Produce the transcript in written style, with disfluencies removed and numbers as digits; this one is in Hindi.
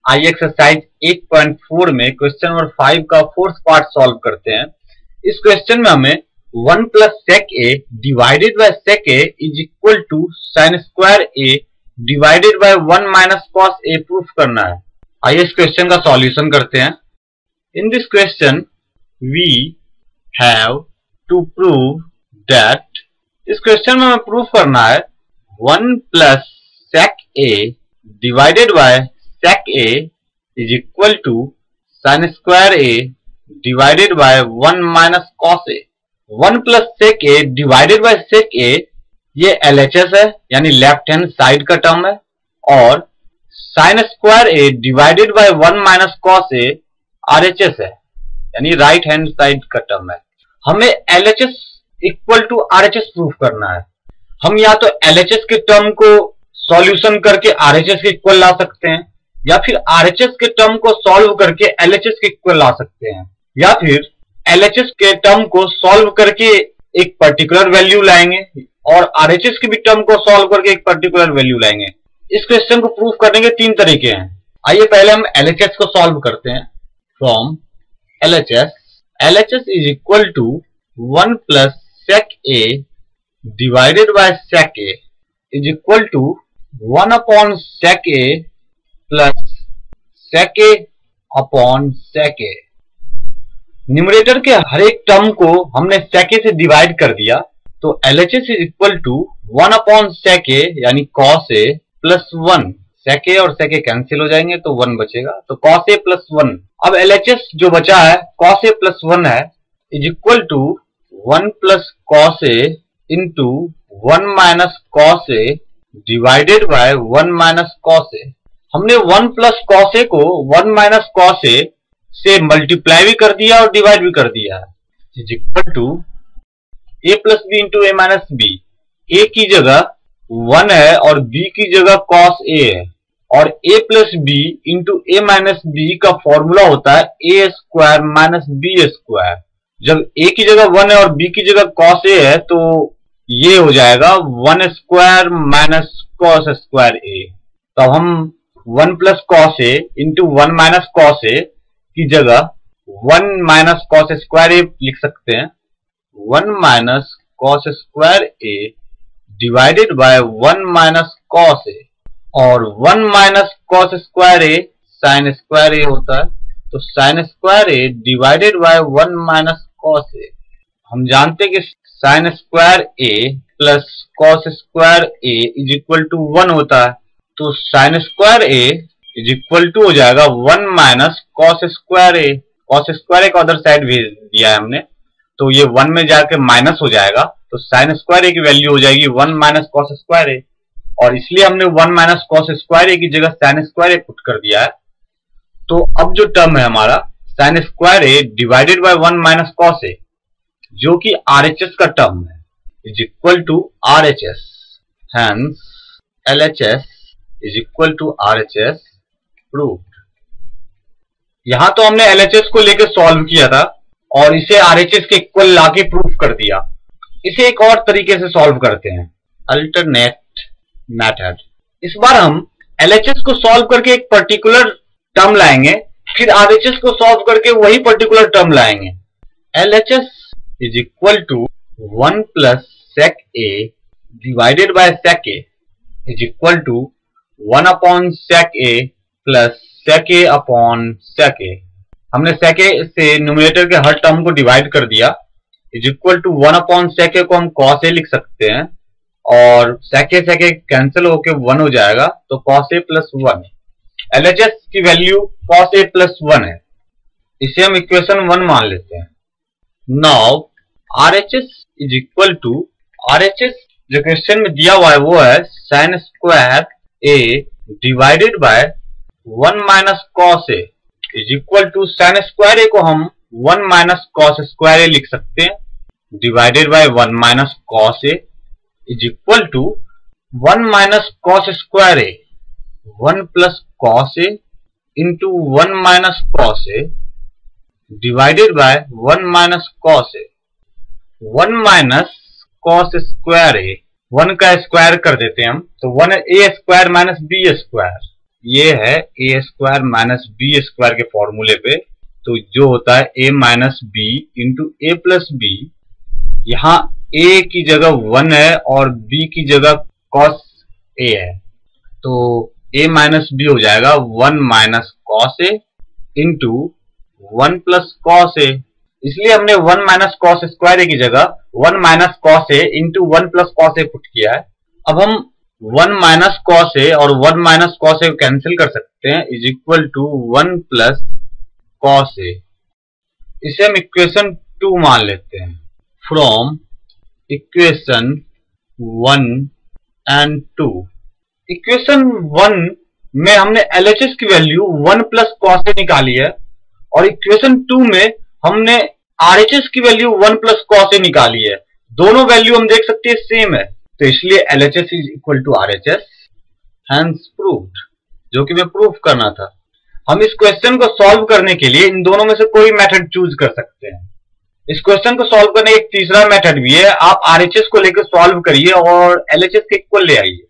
आइए एक्सरसाइज 8.4 में क्वेश्चन नंबर 5 का फोर्थ पार्ट सॉल्व करते हैं। इस क्वेश्चन में हमें 1 plus sec A divided by sec A is equal to sine square A divided by 1 minus cos a proof करना है। आइए इस क्वेश्चन का सॉल्यूशन करते हैं। In this question we have to prove that, इस क्वेश्चन में हमें प्रूफ करना है 1 plus sec A divided by sec a is equal to sin square a divided by 1 minus cos a। 1 plus sec a divided by sec a ये LHS है, यानी लेफ्ट हैंड साइड का टर्म है, और sin square a divided by 1 minus cos a RHS है, यानी राइट हैंड साइड का टर्म है। हमें LHS equal to RHS proof करना है। हम या तो LHS के टर्म को सॉल्यूशन करके RHS के इक्वल ला सकते हैं, या फिर RHS के टर्म को सॉल्व करके LHS के इक्वल ला सकते हैं, या फिर LHS के टर्म को सॉल्व करके एक पर्टिकुलर वैल्यू लाएंगे और RHS के भी टर्म को सॉल्व करके एक पर्टिकुलर वैल्यू लाएंगे। इस क्वेश्चन को प्रूफ करने के 3 तरीके हैं। आइए पहले हम LHS को सॉल्व करते हैं। From LHS is equal to 1 plus sec A divided by sec A is equal to 1 upon sec A plus sec A upon sec a. Numerator के हर एक टर्म को हमने सेक ए से डिवाइड कर दिया, तो LHS is equal to 1 upon sec A यानी कॉस ए प्लस 1। सेक ए और सेक ए कैंसिल हो जाएंगे तो 1 बचेगा, तो कॉस ए प्लस 1। अब LHS जो बचा है कॉस ए प्लस 1 है, is equal to 1 plus cos A into 1 minus cos A divided by 1 minus cos A. हमने 1 प्लस कॉस ए को 1 माइनस कॉस ए से मल्टीप्लाई भी कर दिया और डिवाइड भी कर दिया है, is equal to A plus B into A minus B. A की जगह 1 है और बी की जगह कॉस ए है, और ए plus B into A minus B का फॉर्मूला होता है A square minus B square. जब ए की जगह 1 है और बी की जगह कॉस ए है, तो ये हो जाएगा 1 स्क्वायर माइनस कॉस स्क्वायर ए। तो हम 1 plus cos A into 1 minus cos ए की जगह 1 माइनस कॉस स्क्वायर ए लिख सकते हैं। 1 minus cos square A divided by 1 minus cos A, और 1 minus cos square A sine square A होता है, तो sine square A divided by 1 minus cos A. हम जानते हैं कि sine square A plus cos square A is equal to 1 होता है, तो sine square A is equal to हो जाएगा 1 minus cos square A. Cos square A का अदर साइड भेज दिया है हमने, तो ये 1 में जाके माइनस हो जाएगा, तो साइन स्क्वायर ए की वैल्यू हो जाएगी 1 माइनस कॉस स्क्वायर ए, और इसलिए हमने 1 माइनस कॉस स्क्वायर ए की जगह साइन स्क्वायर ए पुट कर दिया है। तो अब जो टर्म है हमारा sine square A divided by 1 minus cos A, जो कि RHS का टर्म है, is equal to RHS। Hence LHS is equal to RHS proved. यहां तो हमने LHS को लेकर सॉल्व किया था और इसे RHS के इक्वल लाके प्रूफ कर दिया। इसे एक और तरीके से सॉल्व करते हैं, अल्टरनेट मेथड। इस बार हम LHS को सॉल्व करके एक पर्टिकुलर टर्म लाएंगे, फिर RHS को सॉल्व करके वही पर्टिकुलर टर्म लाएंगे। LHS is equal to 1 plus sec A divided by sec A is equal to 1 upon sec A plus sec A upon sec A. हमने सेक ए से न्यूमरेटर के हर टर्म को डिवाइड कर दिया, is equal to 1 upon sec A को हम कॉस ए लिख सकते हैं, और सेक ए कैंसिल होके 1 हो जाएगा, तो कॉस ए प्लस 1। LHS की वैल्यू कॉस ए प्लस 1 है, इसे हम इक्वेशन 1 मान लेते हैं। Now RHS is equal to RHS जो क्वेश्चन में दिया हुआ है वो है sine square A divided by 1 minus cos A is equal to sine square A को हम 1 माइनस कॉस स्क्वायर ए लिख सकते हैं, divided by 1 minus cos A is equal to 1 minus cos square A 1 plus cos A into 1 minus cos A divided by 1 minus cos A. 1 minus cos square A, 1 का स्क्वायर कर देते हैं हम, तो 1 A square minus B square ये है A square minus B square के फॉर्मूले पे, तो जो होता है A minus B into A plus B. यहाँ ए की जगह 1 है और बी की जगह कॉस ए है, तो ए माइनस बी हो जाएगा 1 minus cos A into 1 plus cos ए। इसलिए हमने 1 माइनस कॉस स्क्वायर ए की जगह 1 minus cos A into 1 plus cos A put किया है। अब हम 1 माइनस कॉस ए और 1 माइनस कॉस ए कैंसिल कर सकते हैं, is equal to 1 plus cos A. इसे हम इक्वेशन 2 मान लेते हैं। फ्रॉम इक्वेशन 1 एंड 2, इक्वेशन 1 में हमने LHS की वैल्यू 1 प्लस कॉस ए निकाली है और इक्वेशन 2 में हमने RHS की वैल्यू 1 प्लस कॉस ए निकाली है। दोनों वैल्यू हम देख सकते हैं सेम है, तो इसलिए LHS is equal to RHS, hence proved, जो कि मैं प्रूफ करना था। हम इस क्वेश्चन को सॉल्व करने के लिए इन दोनों में से कोई मेथड चूज कर सकते हैं। इस क्वेश्चन को सॉल्व करने का एक तीसरा मेथड भी है, आप RHS को लेकर सॉल्व करिए और LHS के इक्वल ले आइए।